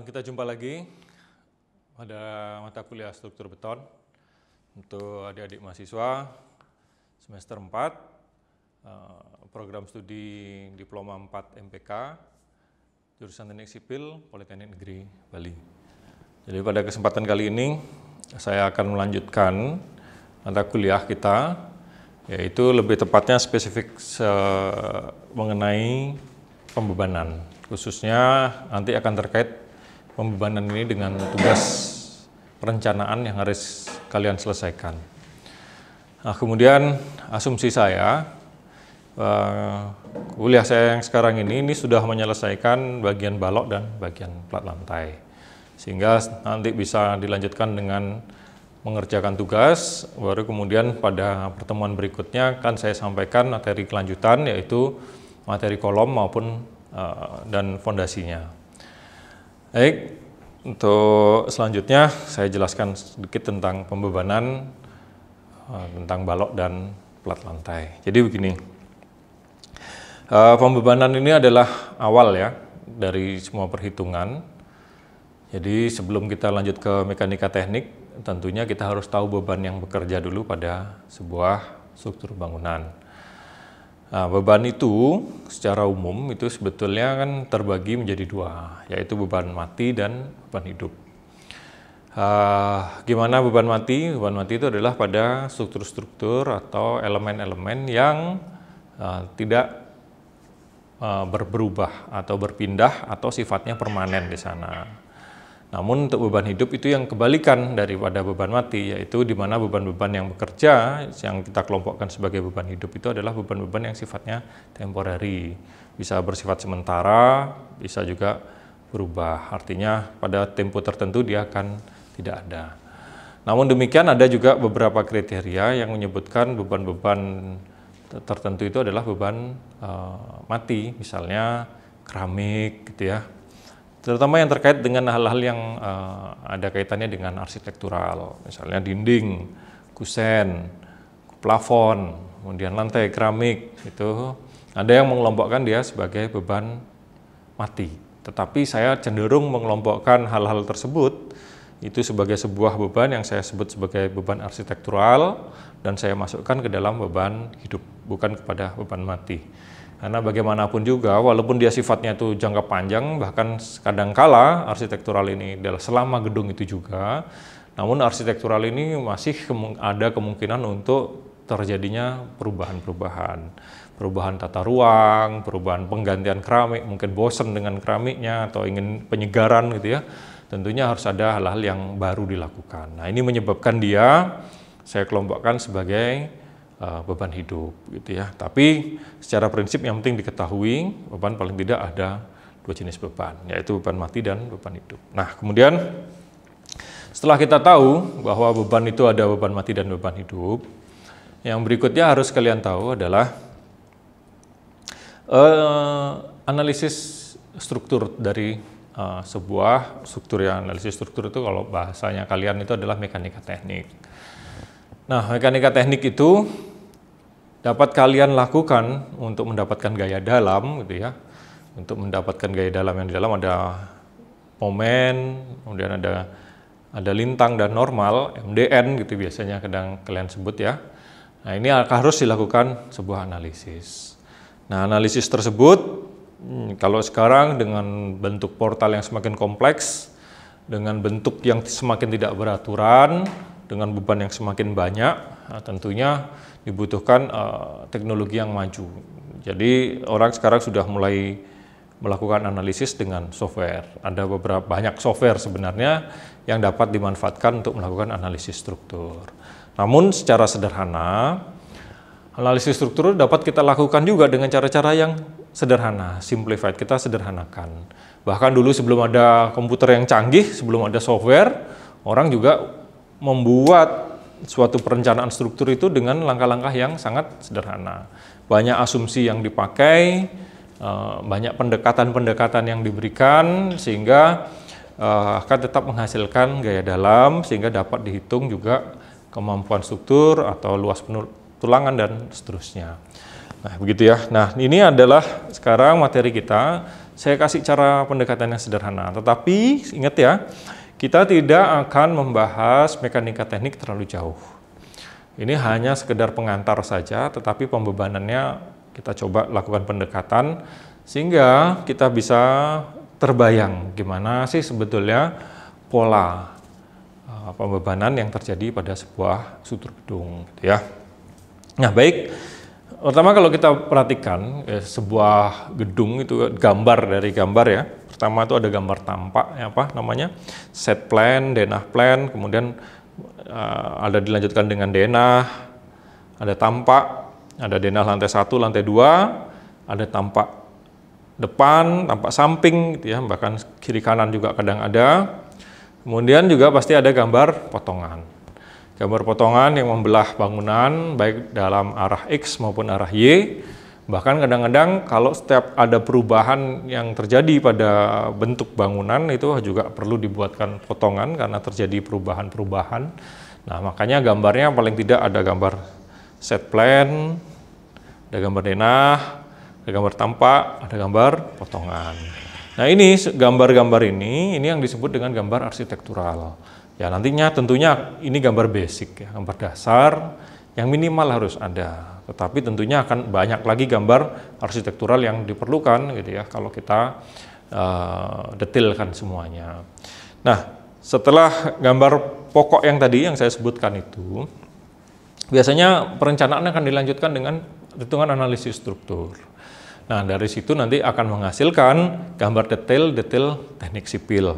Kita jumpa lagi pada mata kuliah struktur beton untuk adik-adik mahasiswa semester 4, program studi Diploma 4 MPK, jurusan Teknik Sipil, Politeknik Negeri Bali. Jadi pada kesempatan kali ini saya akan melanjutkan mata kuliah kita, yaitu lebih tepatnya spesifik mengenai pembebanan. Khususnya nanti akan terkait pembebanan ini dengan tugas perencanaan yang harus kalian selesaikan. Nah, kemudian asumsi saya, kuliah saya yang sekarang ini sudah menyelesaikan bagian balok dan bagian plat lantai. Sehingga nanti bisa dilanjutkan dengan mengerjakan tugas, baru kemudian pada pertemuan berikutnya akan saya sampaikan materi kelanjutan, yaitu materi kolom maupun dan fondasinya. Baik, untuk selanjutnya saya jelaskan sedikit tentang pembebanan, tentang balok dan plat lantai. Jadi begini, pembebanan ini adalah awal ya dari semua perhitungan. Jadi sebelum kita lanjut ke mekanika teknik, tentunya kita harus tahu beban yang bekerja dulu pada sebuah struktur bangunan. Nah, beban itu secara umum itu sebetulnya kan terbagi menjadi dua, yaitu beban mati dan beban hidup. Gimana beban mati? Beban mati itu adalah pada struktur-struktur atau elemen-elemen yang tidak berubah atau berpindah atau sifatnya permanen di sana. Namun untuk beban hidup itu yang kebalikan daripada beban mati, yaitu di mana beban-beban yang bekerja yang kita kelompokkan sebagai beban hidup itu adalah beban-beban yang sifatnya temporary, bisa bersifat sementara, bisa juga berubah. Artinya pada tempo tertentu dia akan tidak ada. Namun demikian ada juga beberapa kriteria yang menyebutkan beban-beban tertentu itu adalah beban mati, misalnya keramik gitu ya. Terutama yang terkait dengan hal-hal yang ada kaitannya dengan arsitektural, misalnya dinding, kusen, plafon, kemudian lantai keramik, itu ada yang mengelompokkan dia sebagai beban mati. Tetapi saya cenderung mengelompokkan hal-hal tersebut itu sebagai sebuah beban yang saya sebut sebagai beban arsitektural dan saya masukkan ke dalam beban hidup, bukan kepada beban mati. Karena bagaimanapun juga, walaupun dia sifatnya itu jangka panjang, bahkan kadangkala arsitektural ini adalah selama gedung itu juga, namun arsitektural ini masih ada kemungkinan untuk terjadinya perubahan tata ruang, perubahan penggantian keramik, mungkin bosan dengan keramiknya atau ingin penyegaran gitu ya. Tentunya harus ada hal-hal yang baru dilakukan. Nah, ini menyebabkan dia saya kelompokkan sebagai beban hidup gitu ya. Tapi secara prinsip yang penting diketahui beban paling tidak ada dua jenis beban, yaitu beban mati dan beban hidup. Nah, kemudian setelah kita tahu bahwa beban itu ada beban mati dan beban hidup, yang berikutnya harus kalian tahu adalah analisis struktur dari sebuah struktur. Ya, analisis struktur itu kalau bahasanya kalian itu adalah mekanika teknik. Nah, mekanika teknik itu dapat kalian lakukan untuk mendapatkan gaya dalam gitu ya. Untuk mendapatkan gaya dalam yang di dalam ada momen, kemudian ada lintang dan normal, MDN gitu biasanya kadang kalian sebut ya. Nah, ini harus dilakukan sebuah analisis. Nah, analisis tersebut kalau sekarang dengan bentuk portal yang semakin kompleks, dengan bentuk yang semakin tidak beraturan, dengan beban yang semakin banyak, nah, tentunya dibutuhkan teknologi yang maju. Jadi orang sekarang sudah mulai melakukan analisis dengan software. Ada banyak software sebenarnya yang dapat dimanfaatkan untuk melakukan analisis struktur. Namun secara sederhana, analisis struktur dapat kita lakukan juga dengan cara-cara yang sederhana, simplified, kita sederhanakan. Bahkan dulu sebelum ada komputer yang canggih, sebelum ada software, orang juga membuat suatu perencanaan struktur itu dengan langkah-langkah yang sangat sederhana. Banyak asumsi yang dipakai, banyak pendekatan-pendekatan yang diberikan, sehingga akan tetap menghasilkan gaya dalam, sehingga dapat dihitung juga kemampuan struktur atau luas tulangan dan seterusnya. Nah, begitu ya. Nah, ini adalah sekarang materi kita saya kasih cara pendekatan yang sederhana. Tetapi ingat ya, kita tidak akan membahas mekanika teknik terlalu jauh. Ini hanya sekedar pengantar saja, tetapi pembebanannya kita coba lakukan pendekatan sehingga kita bisa terbayang gimana sih sebetulnya pola pembebanan yang terjadi pada sebuah struktur gedung, gitu ya. Nah, baik. Pertama kalau kita perhatikan sebuah gedung itu gambar dari gambar ya. Pertama itu ada gambar tampak, apa namanya, set plan, denah plan, kemudian ada dilanjutkan dengan denah, ada tampak, ada denah lantai 1, lantai 2, ada tampak depan, tampak samping, gitu ya, bahkan kiri kanan juga kadang ada. Kemudian juga pasti ada gambar potongan. Gambar potongan yang membelah bangunan baik dalam arah X maupun arah Y. Bahkan kadang-kadang kalau setiap ada perubahan yang terjadi pada bentuk bangunan itu juga perlu dibuatkan potongan karena terjadi perubahan-perubahan. Nah, makanya gambarnya paling tidak ada gambar set plan, ada gambar denah, ada gambar tampak, ada gambar potongan. Nah, ini gambar-gambar ini yang disebut dengan gambar arsitektural. Ya, nantinya tentunya ini gambar basic ya, gambar dasar yang minimal harus ada. Tetapi tentunya akan banyak lagi gambar arsitektural yang diperlukan gitu ya kalau kita detailkan semuanya. Nah, setelah gambar pokok yang tadi yang saya sebutkan itu, biasanya perencanaan akan dilanjutkan dengan hitungan analisis struktur. Nah, dari situ nanti akan menghasilkan gambar detail teknik sipil.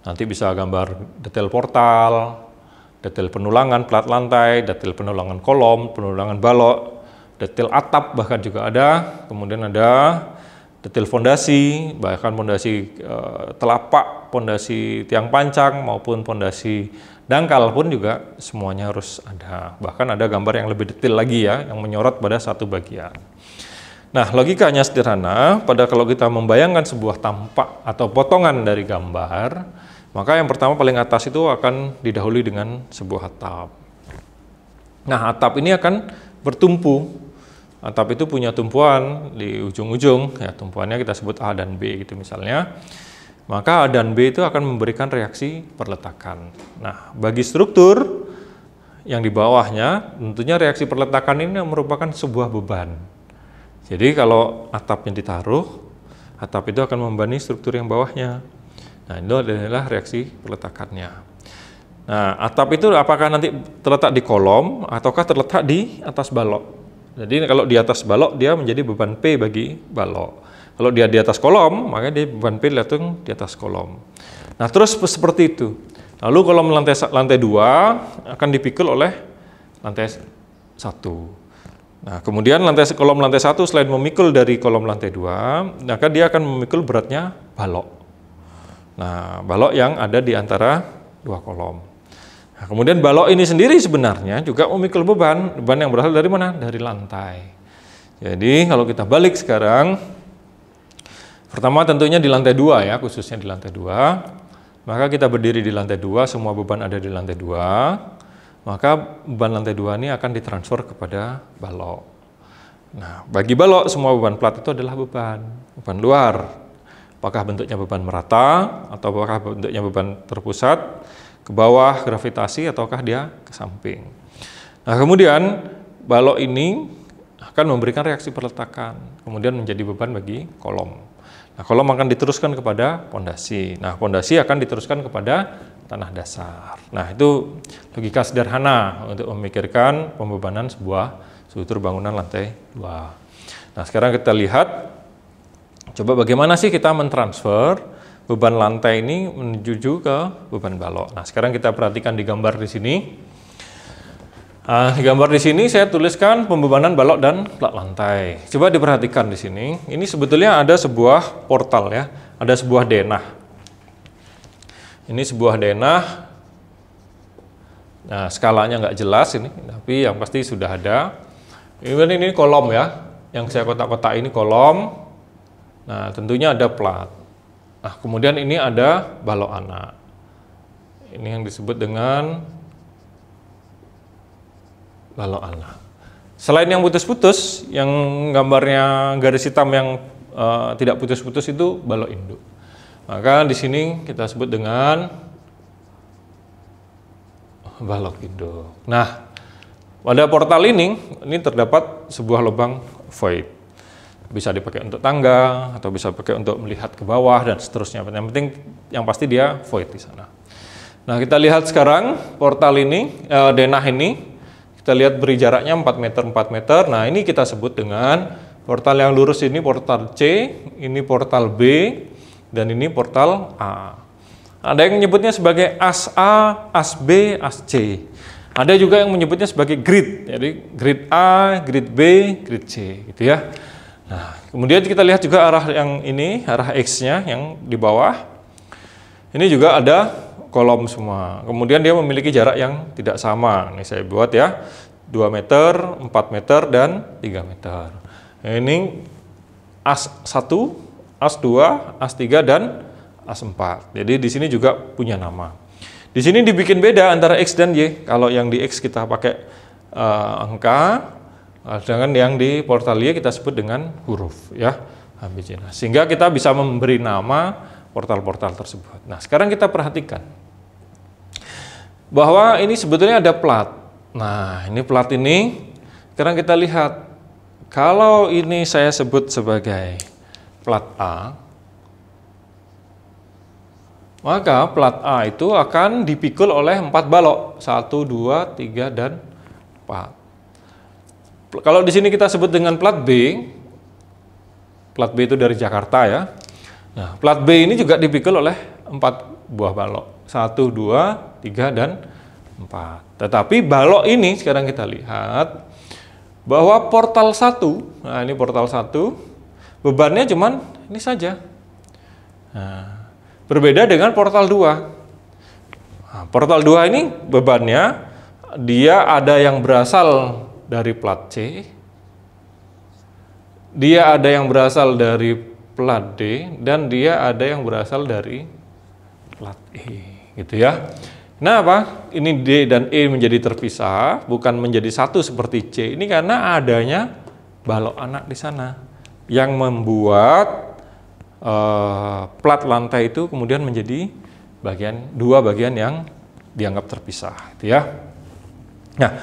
Nanti bisa gambar detail portal, detail penulangan plat lantai, detail penulangan kolom, penulangan balok, detail atap bahkan juga ada, kemudian ada detail fondasi, bahkan fondasi telapak, fondasi tiang pancang maupun fondasi dangkal pun juga semuanya harus ada. Bahkan ada gambar yang lebih detail lagi ya, yang menyorot pada satu bagian. Nah, logikanya sederhana, pada kalau kita membayangkan sebuah tampak atau potongan dari gambar, maka yang pertama paling atas itu akan didahului dengan sebuah atap. Nah, atap ini akan bertumpu. Atap itu punya tumpuan di ujung-ujung, ya tumpuannya kita sebut A dan B gitu misalnya. Maka A dan B itu akan memberikan reaksi perletakan. Nah, bagi struktur yang di bawahnya, tentunya reaksi perletakan ini merupakan sebuah beban. Jadi kalau atapnya ditaruh, atap itu akan membebani struktur yang bawahnya. Nah, itu adalah reaksi peletakannya. Nah, atap itu apakah nanti terletak di kolom ataukah terletak di atas balok? Jadi kalau di atas balok dia menjadi beban P bagi balok. Kalau dia di atas kolom, maka dia beban P langsung di atas kolom. Nah, terus seperti itu. Lalu kolom lantai 2 akan dipikul oleh lantai 1. Nah, kemudian kolom lantai 1 selain memikul dari kolom lantai 2, maka dia akan memikul beratnya balok. Nah, balok yang ada di antara dua kolom. Nah, kemudian balok ini sendiri sebenarnya juga memikul beban yang berasal dari mana? Dari lantai. Jadi kalau kita balik sekarang, pertama tentunya di lantai 2 ya, khususnya di lantai 2. Maka kita berdiri di lantai 2, semua beban ada di lantai 2. Maka beban lantai 2 ini akan ditransfer kepada balok. Nah, bagi balok semua beban plat itu adalah beban luar. Apakah bentuknya beban merata atau apakah bentuknya beban terpusat ke bawah gravitasi ataukah dia ke samping. Nah, kemudian balok ini akan memberikan reaksi perletakan, kemudian menjadi beban bagi kolom. Nah, kolom akan diteruskan kepada pondasi. Nah, pondasi akan diteruskan kepada tanah dasar. Nah, itu logika sederhana untuk memikirkan pembebanan sebuah struktur bangunan lantai 2. Nah, sekarang kita lihat, coba bagaimana sih kita mentransfer beban lantai ini menuju ke beban balok. Nah, sekarang kita perhatikan di gambar di sini. Di gambar di sini saya tuliskan pembebanan balok dan plat lantai. Coba diperhatikan di sini. Ini sebetulnya ada sebuah portal ya, ada sebuah denah. Ini sebuah denah. Nah, skalanya nggak jelas ini, tapi yang pasti sudah ada. Ini kolom ya, yang saya kotak-kotak ini kolom. Nah, tentunya ada plat. Nah, kemudian ini ada balok anak. Ini yang disebut dengan balok anak. Selain yang putus-putus, yang gambarnya garis hitam yang tidak putus-putus itu balok induk. Maka di sini kita sebut dengan balok induk. Nah, pada portal ini terdapat sebuah lubang void. Bisa dipakai untuk tangga atau bisa dipakai untuk melihat ke bawah dan seterusnya. Yang penting yang pasti dia void di sana. Nah, kita lihat sekarang portal ini, denah ini, kita lihat beri jaraknya 4 meter 4 meter. Nah, ini kita sebut dengan portal yang lurus ini portal C, ini portal B, dan ini portal A. Ada yang menyebutnya sebagai as A, as B, as C. Ada juga yang menyebutnya sebagai grid. Jadi grid A, grid B, grid C, gitu ya. Nah, kemudian kita lihat juga arah yang ini, arah X-nya yang di bawah. Ini juga ada kolom semua. Kemudian dia memiliki jarak yang tidak sama. Ini saya buat ya, 2 meter, 4 meter, dan 3 meter. Nah, ini as 1, as 2, as 3, dan as 4. Jadi di sini juga punya nama. Di sini dibikin beda antara X dan Y. Kalau yang di X kita pakai angka, sedangkan yang di portal Y kita sebut dengan huruf ya, ABC. Sehingga kita bisa memberi nama portal-portal tersebut. Nah, sekarang kita perhatikan bahwa ini sebetulnya ada plat. Nah, ini plat ini sekarang kita lihat. Kalau ini saya sebut sebagai plat A, maka plat A itu akan dipikul oleh 4 balok. 1, 2, 3, dan 4. Kalau di sini kita sebut dengan plat B itu dari Jakarta ya. Nah, plat B ini juga dipikul oleh 4 buah balok. 1, 2, 3, dan 4. Tetapi balok ini sekarang kita lihat bahwa portal 1, nah ini portal 1, bebannya cuman ini saja. Nah, berbeda dengan portal 2. Nah, portal 2 ini bebannya dia ada yang berasal dari plat C, dia ada yang berasal dari plat D, dan dia ada yang berasal dari plat E, gitu ya. Kenapa ini D dan E menjadi terpisah, bukan menjadi satu seperti C? Ini karena adanya balok anak di sana yang membuat plat lantai itu kemudian menjadi dua bagian yang dianggap terpisah, gitu ya. Nah,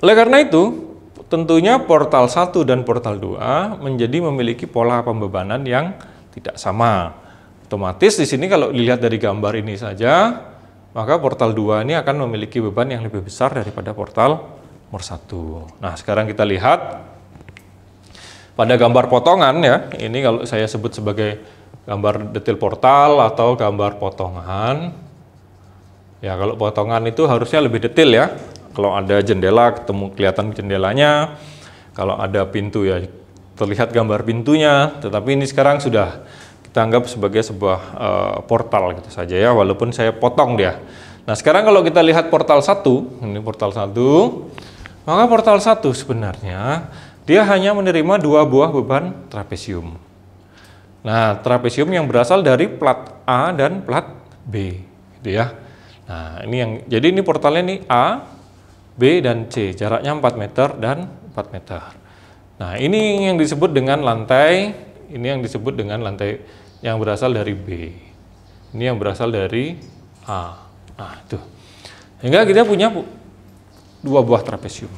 oleh karena itu, tentunya portal 1 dan portal 2 memiliki pola pembebanan yang tidak sama. Otomatis di sini kalau dilihat dari gambar ini saja, maka portal 2 ini akan memiliki beban yang lebih besar daripada portal nomor 1. Nah, sekarang kita lihat pada gambar potongan ya. Ini kalau saya sebut sebagai gambar detail portal atau gambar potongan. Ya, kalau potongan itu harusnya lebih detail ya. Kalau ada jendela, kelihatan jendelanya. Kalau ada pintu ya terlihat gambar pintunya. Tetapi ini sekarang sudah kita anggap sebagai sebuah portal gitu saja ya, walaupun saya potong dia. Nah, sekarang kalau kita lihat portal 1, ini portal 1, maka portal 1 sebenarnya dia hanya menerima 2 buah beban trapesium. Nah, trapesium yang berasal dari plat A dan plat B, gitu ya. Nah, jadi ini portalnya ini A, B, dan C, jaraknya 4 meter dan 4 meter. Nah, ini yang disebut dengan lantai, yang berasal dari B. Ini yang berasal dari A. Nah, itu. Sehingga kita punya 2 buah trapesium.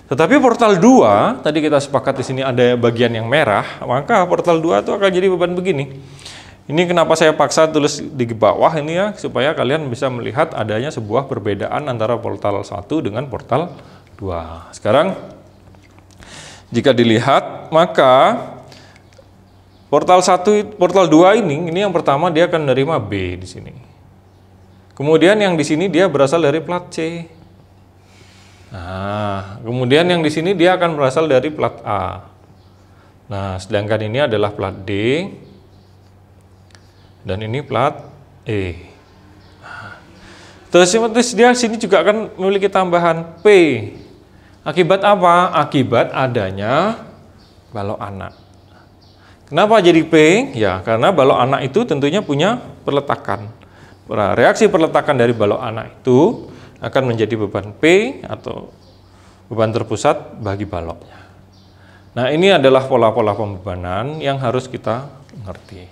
Tetapi portal 2, tadi kita sepakat di sini ada bagian yang merah, maka portal 2 itu akan jadi beban begini. Ini kenapa saya paksa tulis di bawah ini ya, supaya kalian bisa melihat adanya sebuah perbedaan antara portal 1 dengan portal 2. Sekarang, jika dilihat, maka portal 2 ini yang pertama dia akan menerima B di sini. Kemudian yang di sini dia berasal dari plat C. Nah, kemudian yang di sini dia akan berasal dari plat A. Nah, sedangkan ini adalah plat D. Dan ini plat E. Terus dia sini juga akan memiliki tambahan P. Akibat apa? Akibat adanya balok anak. Kenapa jadi P? Ya, karena balok anak itu tentunya punya peletakan. Reaksi peletakan dari balok anak itu akan menjadi beban P atau beban terpusat bagi baloknya. Nah, ini adalah pola-pola pembebanan yang harus kita ngerti.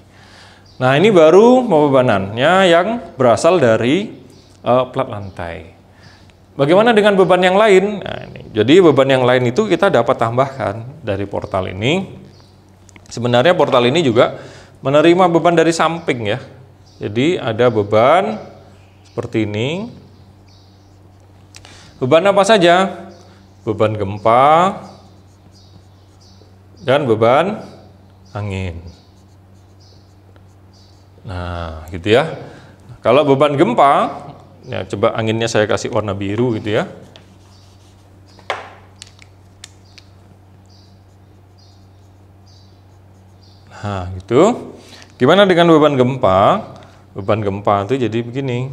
Nah, ini baru pembebanannya yang berasal dari plat lantai. Bagaimana dengan beban yang lain? Nah, ini. Jadi beban yang lain itu kita dapat tambahkan dari portal ini. Sebenarnya portal ini juga menerima beban dari samping ya. Jadi ada beban seperti ini. Beban apa saja? Beban gempa dan beban angin. Nah, gitu ya. Kalau beban gempa, ya coba anginnya saya kasih warna biru gitu ya. Nah, gitu. Gimana dengan beban gempa? Beban gempa itu jadi begini.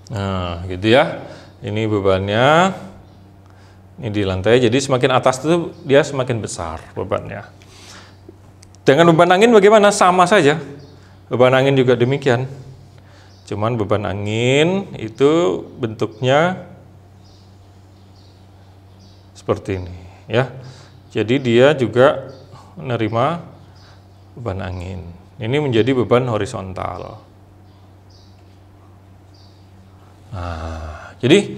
Nah, gitu ya. Ini bebannya. Ini di lantai. Jadi semakin atas itu dia semakin besar bebannya. Dengan beban angin bagaimana? Sama saja. Beban angin juga demikian. Cuman beban angin itu bentuknya seperti ini ya. Jadi dia juga menerima beban angin. Ini menjadi beban horizontal. Nah, jadi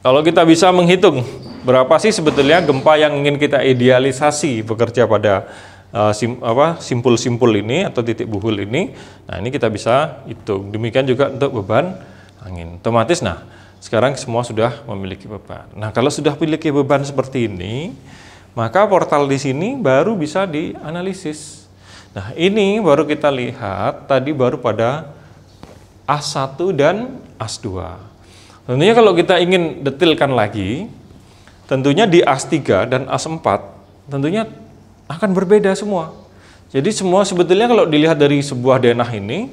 kalau kita bisa menghitung berapa sih sebetulnya gempa yang ingin kita idealisasi bekerja pada simpul-simpul ini atau titik buhul ini. Nah, ini kita bisa hitung. Demikian juga untuk beban angin. Otomatis sekarang semua sudah memiliki beban. Nah, kalau sudah memiliki beban seperti ini, maka portal di sini baru bisa dianalisis. Nah, ini baru kita lihat tadi baru pada AS1 dan AS2. Tentunya kalau kita ingin detailkan lagi, tentunya di AS3 dan AS4 tentunya akan berbeda semua. Jadi semua sebetulnya kalau dilihat dari sebuah denah ini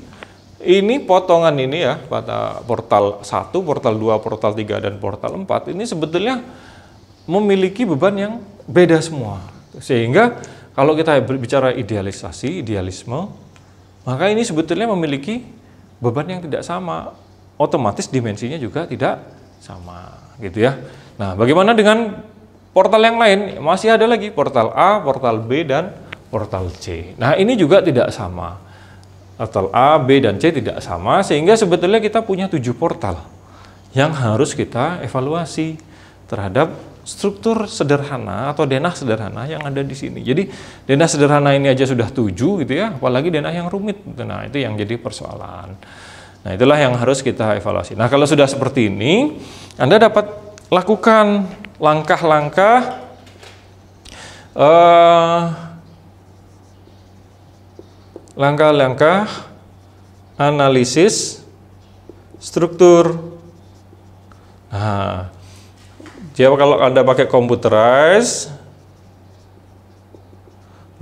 potongan ini ya, pada portal 1, portal 2, portal 3, dan portal 4 ini sebetulnya memiliki beban yang beda semua. Sehingga kalau kita berbicara idealisme, maka ini sebetulnya memiliki beban yang tidak sama. Otomatis dimensinya juga tidak sama, gitu ya. Nah, bagaimana dengan portal yang lain? Masih ada lagi portal A, portal B, dan portal C. Nah, ini juga tidak sama. Portal A, B, dan C tidak sama, sehingga sebetulnya kita punya 7 portal yang harus kita evaluasi terhadap struktur sederhana atau denah sederhana yang ada di sini. Jadi denah sederhana ini aja sudah 7 gitu ya, apalagi denah yang rumit. Nah, itu yang jadi persoalan. Nah, itulah yang harus kita evaluasi. Nah, kalau sudah seperti ini, Anda dapat lakukan langkah-langkah analisis struktur. Nah, jadi kalau Anda pakai computerized,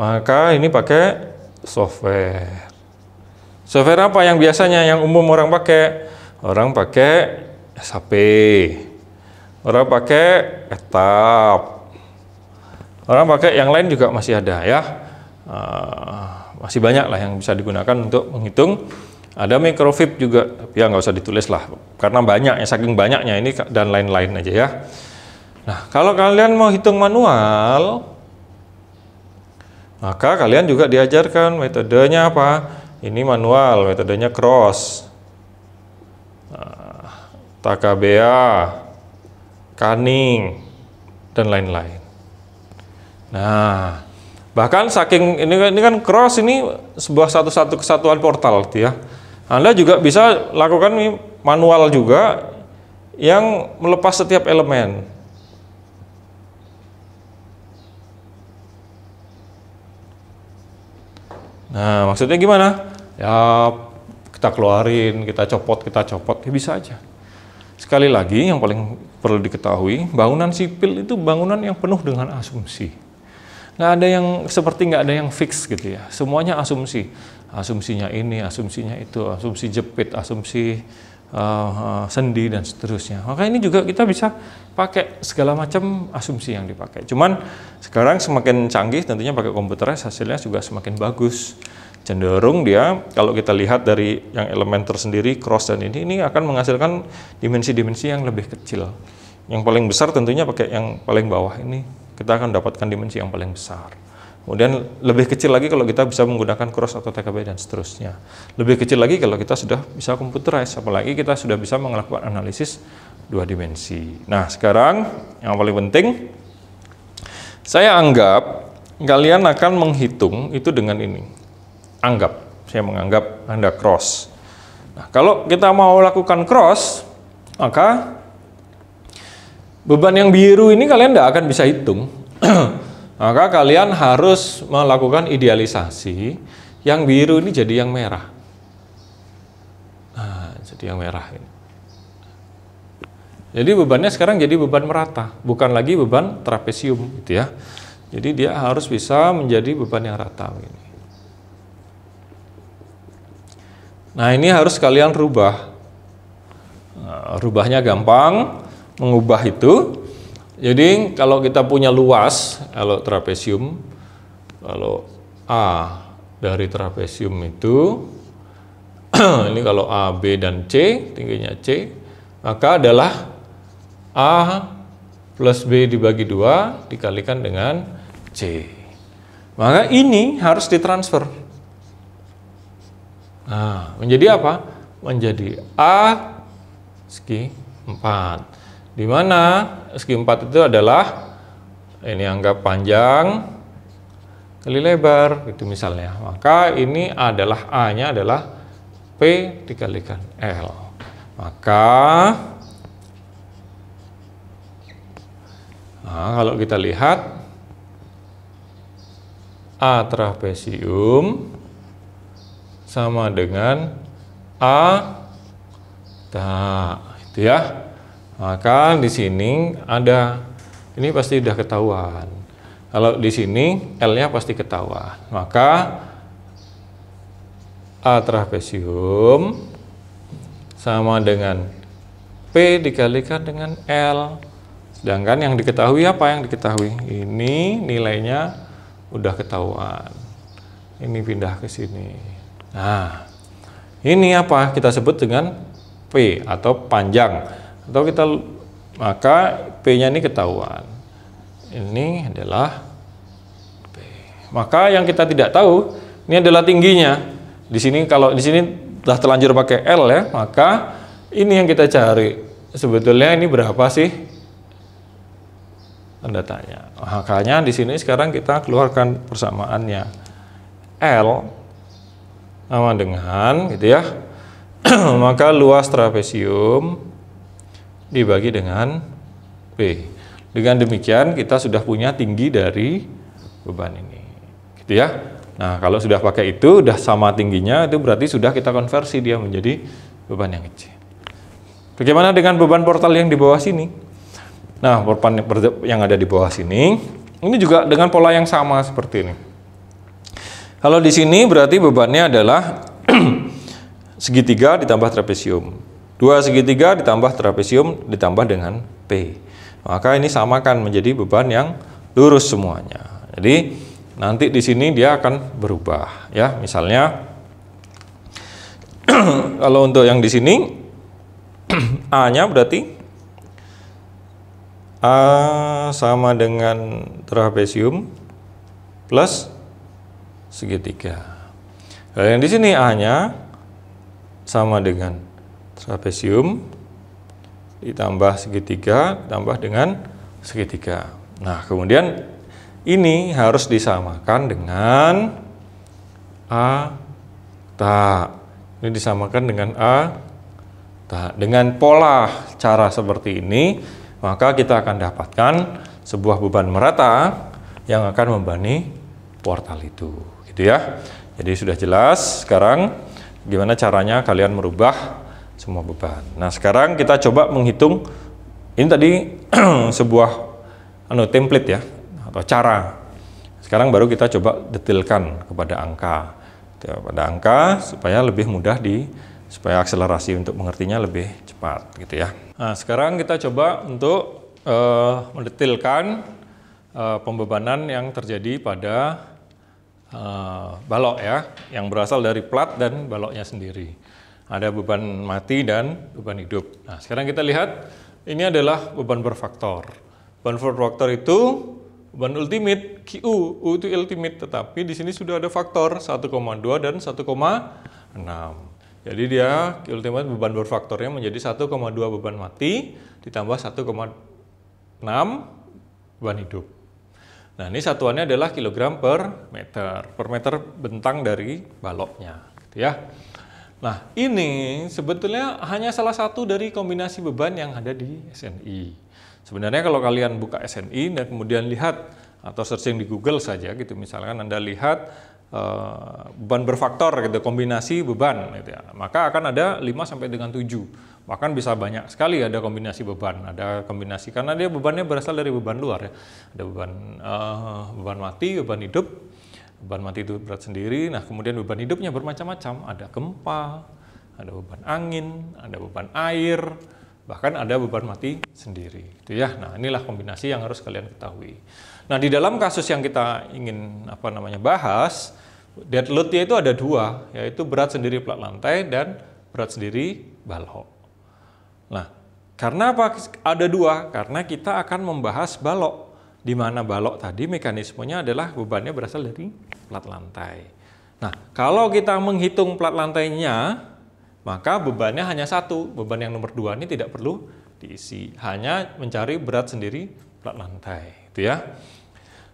maka ini pakai software. Software apa yang biasanya yang umum orang pakai? Orang pakai SAP, orang pakai Etap, orang pakai yang lain juga masih ada ya. Masih banyak lah yang bisa digunakan untuk menghitung. Ada microfib juga, ya nggak usah ditulis lah, karena banyak ya, saking banyaknya ini dan lain-lain aja ya. Nah, kalau kalian mau hitung manual, maka kalian juga diajarkan metodenya apa? Ini manual, metodenya cross, Takabea, Canning, dan lain-lain. Nah, bahkan saking ini kan cross ini sebuah satu kesatuan portal gitu ya. Anda juga bisa lakukan manual juga yang melepas setiap elemen. Nah, maksudnya gimana? Ya, kita keluarin, kita copot, ya bisa aja. Sekali lagi, yang paling perlu diketahui, bangunan sipil itu bangunan yang penuh dengan asumsi. Nggak ada yang seperti nggak ada yang fix gitu ya. Semuanya asumsi. Asumsinya ini, asumsinya itu, asumsi jepit, asumsi sendi, dan seterusnya. Maka ini juga kita bisa pakai segala macam asumsi yang dipakai. Cuman sekarang semakin canggih, tentunya pakai komputerized hasilnya juga semakin bagus. cenderung dia kalau kita lihat dari yang elemen tersendiri cross dan ini akan menghasilkan dimensi-dimensi yang lebih kecil. Yang paling besar tentunya pakai yang paling bawah ini, kita akan dapatkan dimensi yang paling besar. Kemudian lebih kecil lagi kalau kita bisa menggunakan cross atau TKB dan seterusnya. Lebih kecil lagi kalau kita sudah bisa computerize, apalagi kita sudah bisa melakukan analisis 2 dimensi. Nah, sekarang yang paling penting, saya anggap kalian akan menghitung itu dengan ini. Saya menganggap Anda cross. Nah, kalau kita mau lakukan cross, maka beban yang biru ini kalian tidak akan bisa hitung. Maka kalian harus melakukan idealisasi, yang biru ini jadi yang merah. Nah, jadi yang merah ini. Jadi bebannya sekarang jadi beban merata, bukan lagi beban trapesium, gitu ya. Jadi dia harus bisa menjadi beban yang rata ini. Nah, ini harus kalian rubah. Nah, rubahnya gampang, mengubah itu. Jadi kalau kita punya luas, kalau trapesium, kalau A dari trapesium itu, ini kalau A, B, dan C, tingginya C, maka adalah A plus B dibagi 2 dikalikan dengan C. Maka ini harus ditransfer. Nah, menjadi apa? Menjadi A segi 4. Di mana segi 4 itu adalah ini anggap panjang kali lebar gitu misalnya. Maka ini adalah A-nya adalah P dikalikan L. Maka kalau kita lihat A trapesium sama dengan A itu ya. Maka di sini ada, ini pasti sudah ketahuan. Kalau di sini L-nya pasti ketahuan. Maka A trapesium sama dengan P dikalikan dengan L. Sedangkan yang diketahui apa yang diketahui? Ini nilainya udah ketahuan. Ini pindah ke sini. Nah, ini apa kita sebut dengan P atau panjang. Atau kita, maka P-nya ini ketahuan. Ini adalah P. Maka yang kita tidak tahu ini adalah tingginya. Di sini kalau di sini sudah terlanjur pakai L ya, maka ini yang kita cari. Sebetulnya ini berapa sih? Tanda tanya. Makanya di sini sekarang kita keluarkan persamaannya. L sama dengan gitu ya. Maka luas trapesium dibagi dengan P. Dengan demikian kita sudah punya tinggi dari beban ini. Gitu ya. Nah, kalau sudah pakai itu udah sama tingginya, itu berarti sudah kita konversi dia menjadi beban yang kecil. Bagaimana dengan beban portal yang di bawah sini? Nah, beban yang ada di bawah sini ini juga dengan pola yang sama seperti ini. Kalau di sini berarti bebannya adalah segitiga ditambah trapesium. 2 segitiga ditambah trapesium ditambah dengan P. Maka ini samakan menjadi beban yang lurus semuanya. Jadi nanti di sini dia akan berubah ya. Misalnya kalau untuk yang di sini A-nya berarti A sama dengan trapesium plus segitiga. Kalau yang di sini A-nya sama dengan trapesium ditambah segitiga tambah dengan segitiga. Nah, kemudian ini harus disamakan dengan A tak. Ini disamakan dengan A tak. Dengan pola cara seperti ini, maka kita akan dapatkan sebuah beban merata yang akan membebani portal itu. Gitu ya. Jadi sudah jelas sekarang gimana caranya kalian merubah semua beban. Nah, sekarang kita coba menghitung. Ini tadi sebuah template ya atau cara. Sekarang baru kita coba detailkan kepada angka. Pada angka supaya lebih mudah supaya akselerasi untuk mengertinya lebih cepat gitu ya. Nah, sekarang kita coba untuk mendetailkan pembebanan yang terjadi pada balok ya, yang berasal dari plat dan baloknya sendiri. Ada beban mati dan beban hidup. Nah, sekarang kita lihat ini adalah beban berfaktor. Beban berfaktor itu beban ultimate, QU, U itu ultimate, tetapi di sini sudah ada faktor 1,2 dan 1,6. Jadi dia ultimate beban berfaktornya menjadi 1,2 beban mati ditambah 1,6 beban hidup. Nah, ini satuannya adalah kilogram per meter bentang dari baloknya, gitu ya. Nah, ini sebetulnya hanya salah satu dari kombinasi beban yang ada di SNI. Sebenarnya kalau kalian buka SNI dan kemudian lihat atau searching di Google saja gitu, misalkan Anda lihat beban berfaktor gitu, kombinasi beban gitu ya, maka akan ada 5 sampai dengan 7. Bahkan bisa banyak sekali ada kombinasi beban, ada kombinasi karena dia bebannya berasal dari beban luar ya. Ada beban mati, beban hidup. Beban mati itu berat sendiri. Nah, kemudian beban hidupnya bermacam-macam, ada gempa, ada beban angin, ada beban air, bahkan ada beban mati sendiri itu ya. Nah, inilah kombinasi yang harus kalian ketahui. Nah, di dalam kasus yang kita ingin bahas, dead load-nya itu ada 2, yaitu berat sendiri plat lantai dan berat sendiri balok. Nah, karena apa ada 2? Karena kita akan membahas balok, di mana balok tadi mekanismenya adalah bebannya berasal dari plat lantai. Nah, kalau kita menghitung plat lantainya, maka bebannya hanya 1. Beban yang nomor 2 ini tidak perlu diisi, hanya mencari berat sendiri plat lantai, itu ya.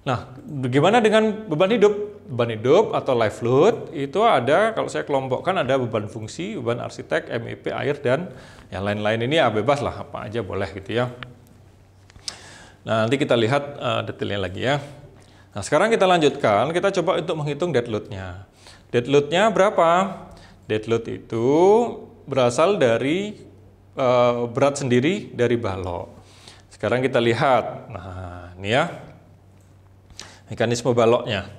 Nah, bagaimana dengan beban hidup? Beban hidup atau life load itu ada, kalau saya kelompokkan, ada beban fungsi, beban arsitek, MEP, air, dan yang lain-lain ini ya bebas lah, apa aja boleh gitu ya. Nah, nanti kita lihat detailnya lagi ya. Nah, sekarang kita lanjutkan, kita coba untuk menghitung dead load-nya. Dead load-nya berapa? Dead load itu berasal dari berat sendiri dari balok. Sekarang kita lihat, nah ini ya, mekanisme baloknya.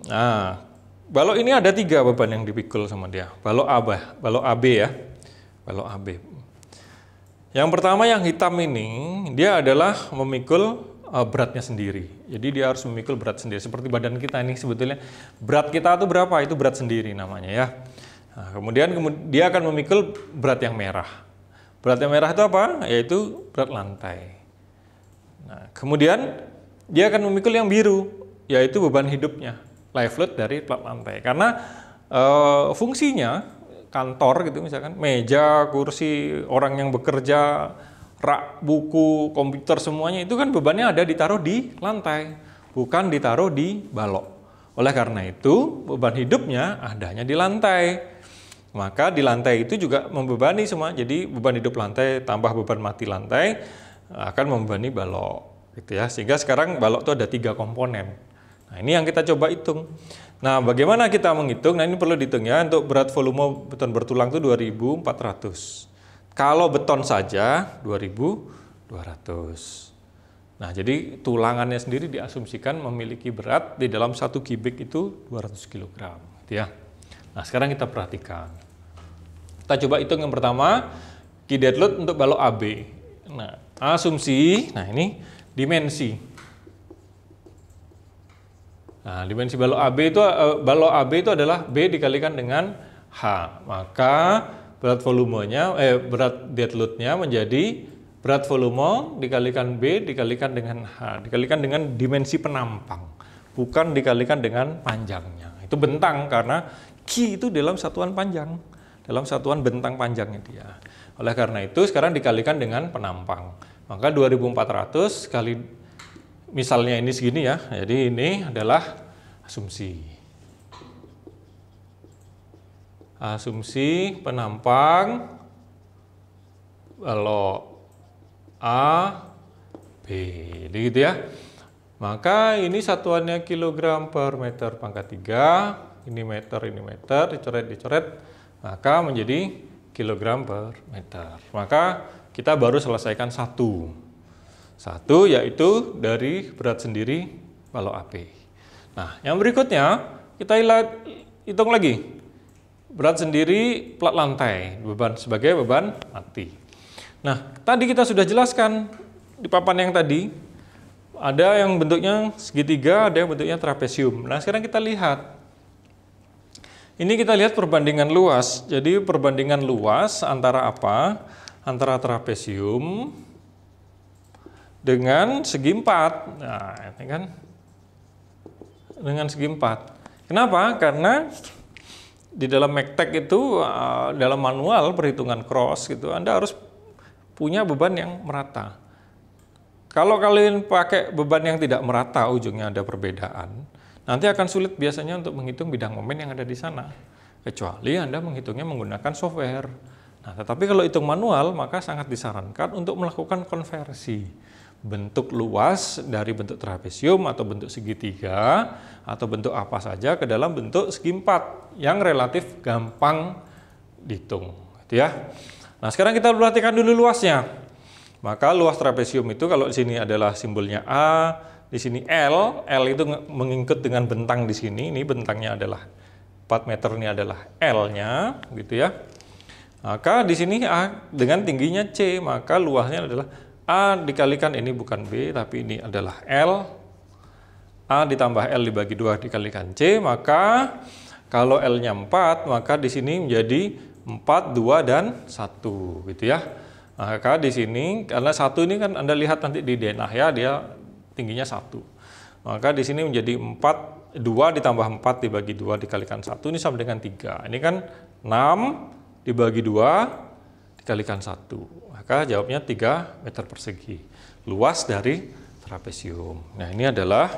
Nah, balok ini ada 3 beban yang dipikul sama dia. Balok AB ya. Balok AB. Yang pertama yang hitam ini, dia adalah memikul beratnya sendiri. Jadi dia harus memikul berat sendiri. Seperti badan kita ini sebetulnya. Berat kita itu berapa? Itu berat sendiri namanya ya. Nah, kemudian dia akan memikul berat yang merah. Berat yang merah itu apa? Yaitu berat lantai. Nah, kemudian dia akan memikul yang biru, yaitu beban hidupnya, life load dari plat lantai. Karena fungsinya kantor gitu, misalkan meja, kursi, orang yang bekerja, rak, buku, komputer, semuanya itu kan bebannya ada ditaruh di lantai, bukan ditaruh di balok. Oleh karena itu beban hidupnya adanya di lantai. Maka di lantai itu juga membebani semua. Jadi beban hidup lantai tambah beban mati lantai akan membebani balok gitu ya. Sehingga sekarang balok itu ada 3 komponen. Nah, ini yang kita coba hitung. Nah, bagaimana kita menghitung? Nah, ini perlu dihitung ya. Untuk berat volume beton bertulang itu 2400. Kalau beton saja 2200. Nah, jadi tulangannya sendiri diasumsikan memiliki berat di dalam 1 kubik itu 200 kg gitu ya. Nah, sekarang kita perhatikan. Kita coba hitung yang pertama, key dead load untuk balok AB. Nah, asumsi, nah ini dimensi. Nah, dimensi balok AB itu adalah B dikalikan dengan H. Maka berat volumenya, berat dead load-nya menjadi berat volume dikalikan B dikalikan dengan H, dikalikan dengan dimensi penampang, bukan dikalikan dengan panjangnya. Itu bentang karena Q itu dalam satuan panjang, dalam satuan bentang panjangnya dia. Oleh karena itu sekarang dikalikan dengan penampang. Maka 2400 kali, misalnya ini segini ya, jadi ini adalah asumsi. Asumsi penampang balok A, B, jadi gitu ya. Maka ini satuannya kilogram per meter pangkat 3, ini meter, dicoret, maka menjadi kilogram per meter. Maka kita baru selesaikan satu yaitu dari berat sendiri balok AP. Nah, yang berikutnya kita hitung lagi berat sendiri plat lantai, beban sebagai beban mati. Nah, tadi kita sudah jelaskan di papan yang tadi, Ada yang bentuknya segitiga, ada yang bentuknya trapesium. Nah, sekarang kita lihat. Ini kita lihat perbandingan luas. Jadi perbandingan luas antara apa? Antara trapesium dengan segi 4. Nah, ini kan dengan segi 4. Kenapa? Karena di dalam MECTEC itu, dalam manual perhitungan cross gitu, Anda harus punya beban yang merata. Kalau kalian pakai beban yang tidak merata, ujungnya ada perbedaan, nanti akan sulit biasanya untuk menghitung bidang momen yang ada di sana. Kecuali Anda menghitungnya menggunakan software. Nah, tetapi kalau hitung manual, maka sangat disarankan untuk melakukan konversi bentuk luas dari bentuk trapesium atau bentuk segitiga atau bentuk apa saja ke dalam bentuk segi 4 yang relatif gampang dihitung, gitu ya. Nah, sekarang kita perhatikan dulu luasnya. Maka luas trapesium itu kalau di sini adalah simbolnya A, di sini L itu mengikut dengan bentang di sini. Ini bentangnya adalah 4 meter, ini adalah L-nya, gitu ya. Maka di sini A dengan tingginya C, maka luasnya adalah A dikalikan, ini bukan B, tapi ini adalah L. A ditambah L dibagi 2 dikalikan C, maka kalau L-nya 4, maka di sini menjadi 4, 2, dan 1, gitu ya. Maka di sini, karena 1 ini kan Anda lihat nanti di denah ya, dia tingginya 1. Maka di sini menjadi 4, 2 ditambah 4 dibagi 2 dikalikan 1, ini sama dengan 3. Ini kan 6 dibagi 2 dikalikan 1. Maka jawabnya 3 meter persegi. Luas dari trapesium. Nah, ini adalah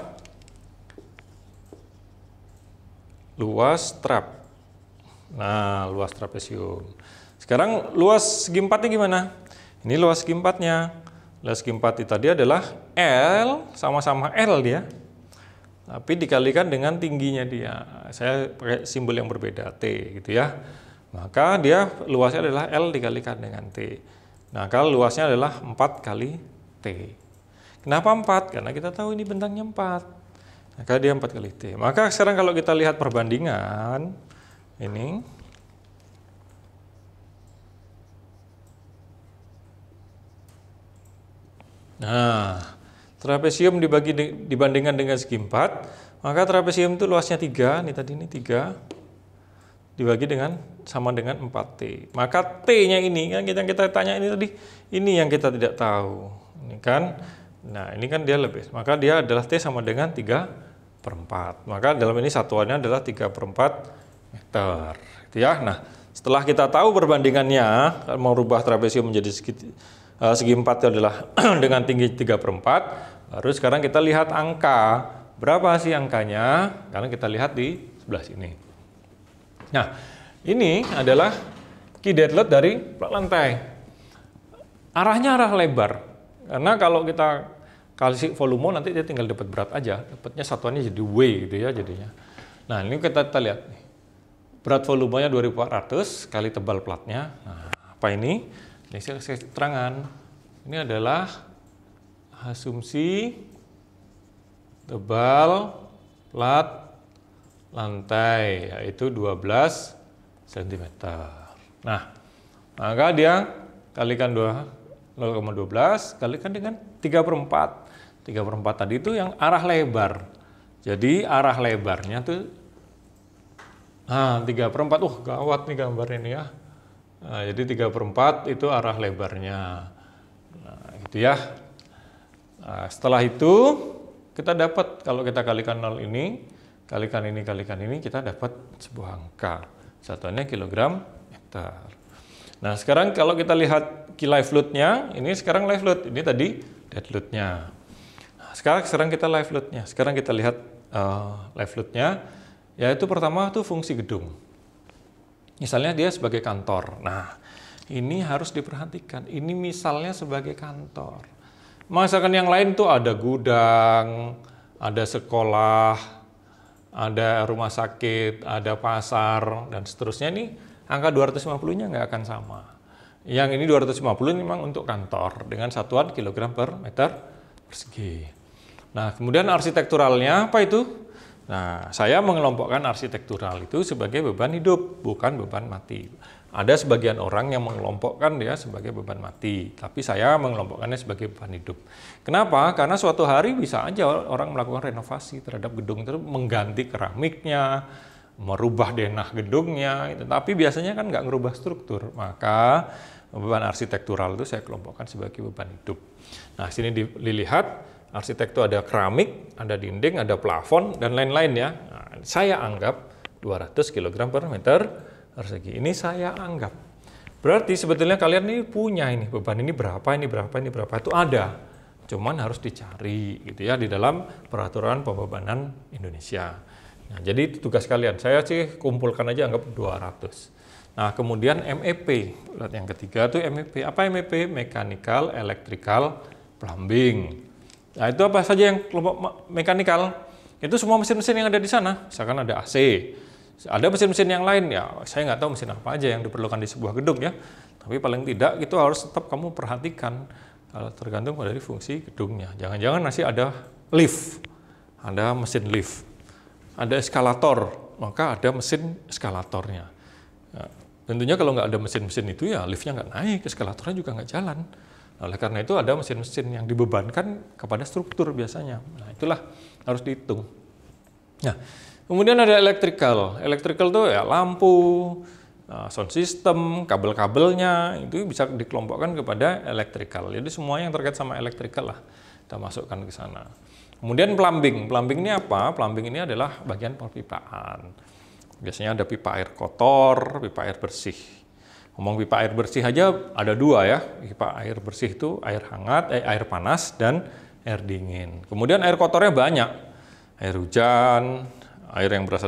luas trap. Nah, luas trapesium. Sekarang luas segi 4-nya gimana? Ini luas segi 4-nya. Luas segi 4 itu tadi adalah L, sama-sama L dia. Tapi dikalikan dengan tingginya dia. Saya pakai simbol yang berbeda, T gitu ya. Maka dia luasnya adalah L dikalikan dengan T. Nah, kalau luasnya adalah 4 kali T. Kenapa 4? Karena kita tahu ini bentangnya 4. Maka dia 4 kali T. Maka sekarang kalau kita lihat perbandingan, ini nah, trapesium dibandingkan dengan segi 4, maka trapesium itu luasnya 3, ini tadi ini 3, dibagi dengan sama dengan 4T. Maka T-nya ini, kan kita tanya ini tadi, ini yang kita tidak tahu. Ini kan, nah ini kan dia lebih, maka dia adalah T sama dengan 3/4. Maka dalam ini satuannya adalah 3/4 meter. Gitu ya. Nah, setelah kita tahu perbandingannya, mau rubah trapesium menjadi segi 4 itu adalah dengan tinggi 3/4, baru sekarang kita lihat angka. Berapa sih angkanya? Karena kita lihat di sebelah sini. Nah, ini adalah key dead load dari plat lantai. Arahnya arah lebar. Karena kalau kita kasih volume nanti dia tinggal dapat berat aja. Dapatnya satuannya jadi W gitu ya jadinya. Nah, ini kita lihat nih. Berat volumenya 2400 kali tebal platnya. Nah, apa ini? Ini saya kasih keterangan. Ini adalah asumsi tebal plat lantai, yaitu 12 cm. Nah, maka dia kalikan 0,12 kalikan dengan 3/4. 3/4 tadi itu yang arah lebar. Jadi arah lebarnya tuh 3/4. Gawat nih gambar ini ya. Nah, jadi 3/4 itu arah lebarnya. Nah, gitu ya. Nah, setelah itu kita dapat, kalau kita kalikan 0 ini, kalikan ini, kita dapat sebuah angka. Satuannya kilogram meter. Nah, sekarang kalau kita lihat key live load-nya, ini sekarang live load, ini tadi dead load-nya. Nah, sekarang kita live load-nya. Sekarang kita lihat live load-nya, yaitu pertama tuh fungsi gedung. Misalnya dia sebagai kantor. Nah, ini harus diperhatikan. Ini misalnya sebagai kantor. Misalkan yang lain tuh ada gudang, ada sekolah, ada rumah sakit, ada pasar, dan seterusnya. Ini angka 250-nya nggak akan sama. Yang ini 250 ini memang untuk kantor dengan satuan kilogram per meter persegi. Nah, kemudian arsitekturalnya apa itu? Nah, saya mengelompokkan arsitektural itu sebagai beban hidup, bukan beban mati. Ada sebagian orang yang mengelompokkan dia sebagai beban mati, tapi saya mengelompokkannya sebagai beban hidup. Kenapa? Karena suatu hari bisa aja orang melakukan renovasi terhadap gedung itu, mengganti keramiknya, merubah denah gedungnya, tapi biasanya kan nggak ngerubah struktur. Maka beban arsitektural itu saya kelompokkan sebagai beban hidup. Nah, sini dilihat arsitek itu ada keramik, ada dinding, ada plafon, dan lain-lain ya. Nah, saya anggap 200 kg per meter persegi. Ini saya anggap. Berarti sebetulnya kalian ini punya ini beban ini berapa, ini berapa, ini berapa. Itu ada. Cuman harus dicari gitu ya di dalam peraturan pembebanan Indonesia. Nah, jadi itu tugas kalian. Saya sih kumpulkan aja anggap 200. Nah, kemudian MEP. Lihat yang ketiga tuh MEP. Apa MEP? Mechanical, Electrical, Plumbing. Nah, itu apa saja yang kelompok mekanikal? Itu semua mesin-mesin yang ada di sana. Misalkan ada AC. Ada mesin-mesin yang lain ya, saya nggak tahu mesin apa aja yang diperlukan di sebuah gedung ya. Tapi paling tidak itu harus tetap kamu perhatikan tergantung dari fungsi gedungnya. Jangan-jangan masih ada lift, ada mesin lift, ada eskalator, maka ada mesin eskalatornya. Nah, tentunya kalau nggak ada mesin-mesin itu ya liftnya nggak naik, eskalatornya juga nggak jalan. Oleh karena itu ada mesin-mesin yang dibebankan kepada struktur biasanya. Nah, itulah harus dihitung. Nah, kemudian ada electrical. Electrical itu ya lampu, sound system, kabel-kabelnya, itu bisa dikelompokkan kepada electrical. Jadi semua yang terkait sama electrical lah kita masukkan ke sana. Kemudian plumbing. Plumbing ini apa? Plumbing ini adalah bagian perpipaan. Biasanya ada pipa air kotor, pipa air bersih. Ngomong pipa air bersih aja ada dua ya. Pipa air bersih itu air hangat, air panas, dan air dingin. Kemudian air kotornya banyak. Air hujan, air yang berasal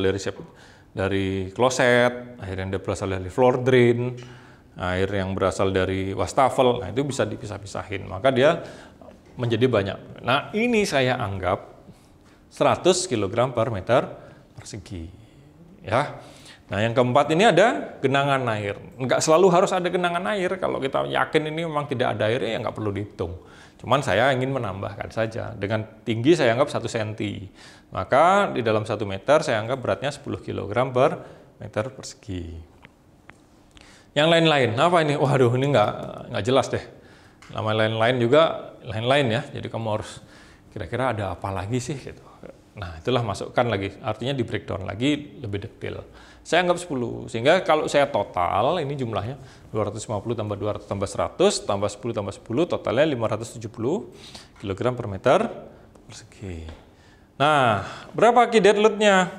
dari kloset, air yang berasal dari floor drain, air yang berasal dari wastafel. Nah, itu bisa dipisah-pisahin. Maka dia menjadi banyak. Nah, ini saya anggap 100 kg per meter persegi. Ya. Nah, yang keempat ini ada genangan air. Enggak selalu harus ada genangan air. Kalau kita yakin ini memang tidak ada airnya, ya nggak perlu dihitung. Cuman saya ingin menambahkan saja. Dengan tinggi saya anggap 1 cm. Maka di dalam 1 meter saya anggap beratnya 10 kg per meter persegi. Yang lain-lain, apa ini? Waduh, ini nggak jelas deh. Nama lain-lain juga lain-lain ya. Jadi kamu harus kira-kira ada apa lagi sih gitu. Nah, itulah masukkan lagi. Artinya di breakdown lagi lebih detail. Saya anggap 10. Sehingga kalau saya total ini jumlahnya 250 tambah 200 tambah 100 tambah 10 tambah 10 totalnya 570 kg per meter persegi. Nah, berapa key dead load-nya?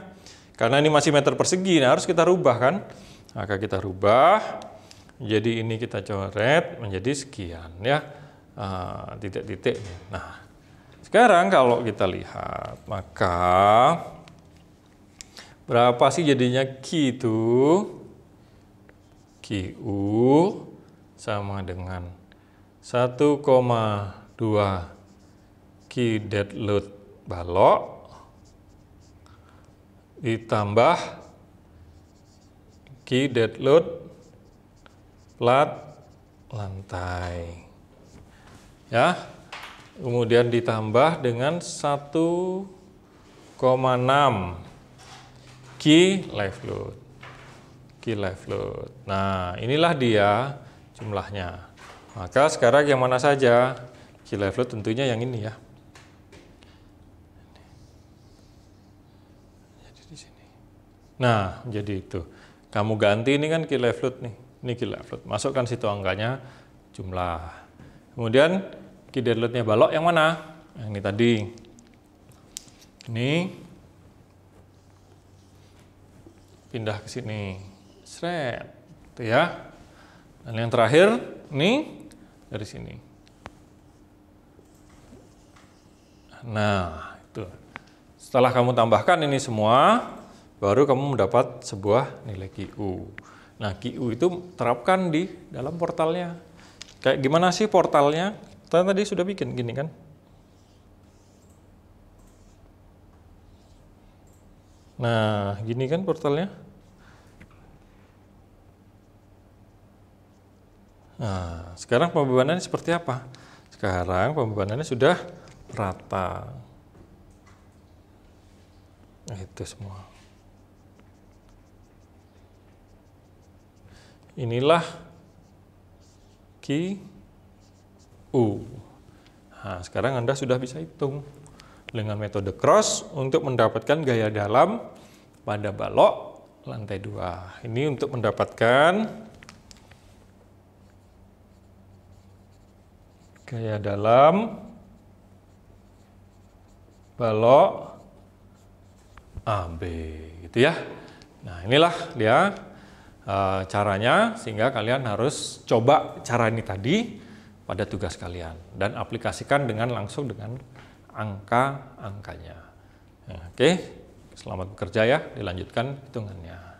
Karena ini masih meter persegi, nah harus kita rubah kan? Maka kita rubah. Jadi ini kita coret menjadi sekian ya. Titik-titik. Nah, sekarang kalau kita lihat, maka berapa sih jadinya Q itu? QU sama dengan 1,2 key dead load balok ditambah key dead load plat lantai. Ya. Kemudian ditambah dengan 1,6 key live load. Key live load. Nah, inilah dia jumlahnya. Maka sekarang yang mana saja? Key live load tentunya yang ini ya. Jadi di sini. Nah, jadi itu. Kamu ganti ini kan key live load nih. Ini key live load. Masukkan situ angkanya jumlah. Kemudian key dead load-nya balok yang mana? Yang ini tadi. Ini pindah ke sini. Sret. Itu ya. Dan yang terakhir ini dari sini. Nah, itu. Setelah kamu tambahkan ini semua, baru kamu mendapat sebuah nilai QU. Nah, QU itu terapkan di dalam portalnya. Kayak gimana sih portalnya? Kita tadi sudah bikin gini kan? Nah, gini kan portalnya. Nah, sekarang pembebanannya seperti apa? Sekarang pembebanannya sudah rata. Nah, itu semua. Inilah QU. Nah, sekarang Anda sudah bisa hitung dengan metode cross untuk mendapatkan gaya dalam pada balok lantai 2. Ini untuk mendapatkan gaya dalam balok AB, gitu ya. Nah, inilah dia caranya, sehingga kalian harus coba cara ini tadi pada tugas kalian dan aplikasikan langsung dengan angka-angkanya. Oke, selamat bekerja ya, dilanjutkan hitungannya.